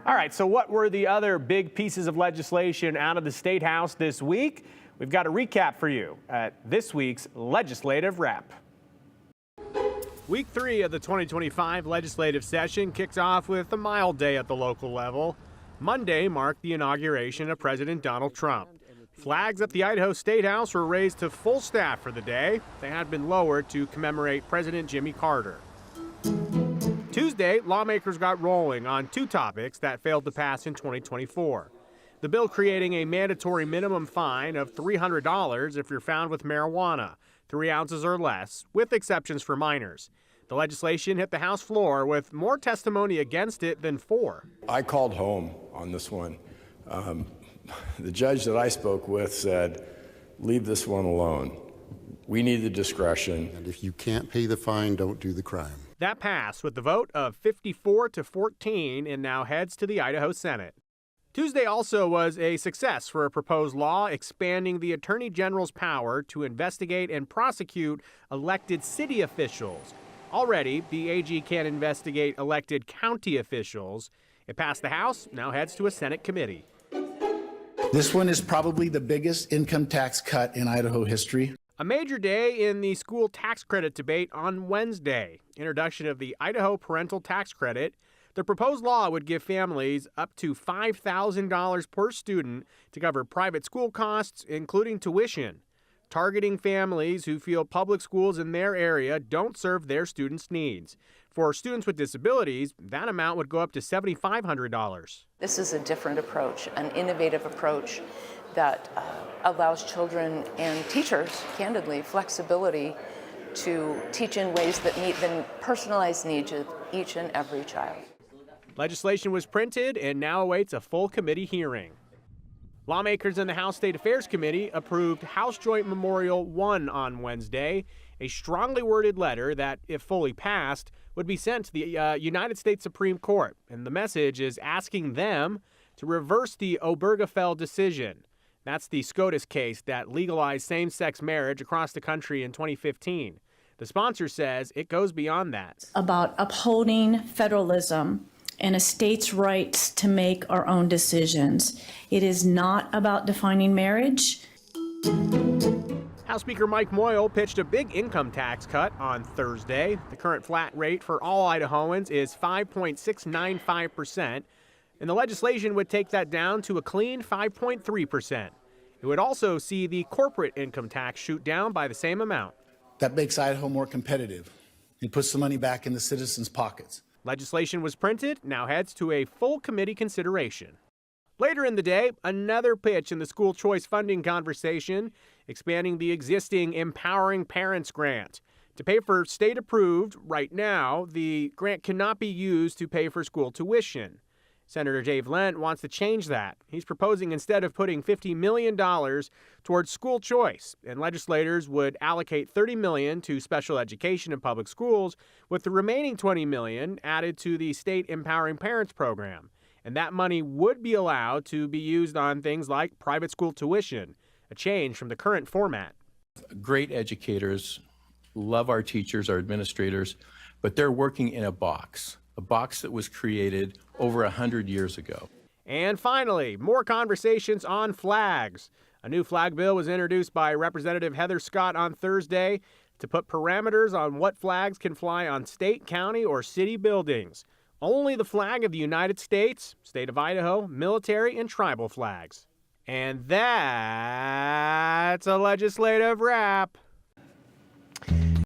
All right, so what were the other big pieces of legislation out of the State House this week? We've got a recap for you at this week's Legislative Wrap. Week 3 of the 2025 legislative session kicked off with a mild day at the local level. Monday marked the inauguration of President Donald Trump. Flags at the Idaho State House were raised to full staff for the day. They had been lowered to commemorate President Jimmy Carter. Tuesday, lawmakers got rolling on two topics that failed to pass in 2024. The bill creating a mandatory minimum fine of $300 if you're found with marijuana, 3 ounces or less, with exceptions for minors. The legislation hit the House floor with more testimony against it than for. I called home on this one. The judge that I spoke with said, leave this one alone. We need the discretion. And if you can't pay the fine, don't do the crime. That passed with the vote of 54-14 and now heads to the Idaho Senate. Tuesday also was a success for a proposed law expanding the Attorney General's power to investigate and prosecute elected city officials. Already, the AG can investigate elected county officials. It passed the House, now heads to a Senate committee. This one is probably the biggest income tax cut in Idaho history. A major day in the school tax credit debate on Wednesday. Introduction of the Idaho Parental Tax Credit. The proposed law would give families up to $5,000 per student to cover private school costs, including tuition, targeting families who feel public schools in their area don't serve their students' needs. For students with disabilities, that amount would go up to $7,500. This is a different approach, an innovative approach that allows children and teachers, candidly, flexibility to teach in ways that meet the personalized needs of each and every child. Legislation was printed and now awaits a full committee hearing. Lawmakers in the House State Affairs Committee approved House Joint Memorial 1 on Wednesday, a strongly worded letter that, if fully passed, would be sent to the United States Supreme Court. And the message is asking them to reverse the Obergefell decision. That's the SCOTUS case that legalized same-sex marriage across the country in 2015. The sponsor says it goes beyond that. About upholding federalism and a state's rights to make our own decisions. It is not about defining marriage. House Speaker Mike Moyle pitched a big income tax cut on Thursday. The current flat rate for all Idahoans is 5.695%, and the legislation would take that down to a clean 5.3%. It would also see the corporate income tax shoot down by the same amount. That makes Idaho more competitive. It puts the money back in the citizens' pockets. Legislation was printed, now heads to a full committee consideration. Later in the day, another pitch in the school choice funding conversation, expanding the existing Empowering Parents grant. To pay for state-approved, right now, the grant cannot be used to pay for school tuition. Senator Dave Lent wants to change that. He's proposing instead of putting $50 million towards school choice, and legislators would allocate $30 million to special education in public schools, with the remaining $20 million added to the state Empowering Parents program. And that money would be allowed to be used on things like private school tuition, a change from the current format. Great educators, love our teachers, our administrators, but they're working in a box that was created over 100 years ago. And finally, more conversations on flags. A new flag bill was introduced by Representative Heather Scott on Thursday to put parameters on what flags can fly on state, county, or city buildings. Only the flag of the United States, state of Idaho, military, and tribal flags. And that's a legislative wrap.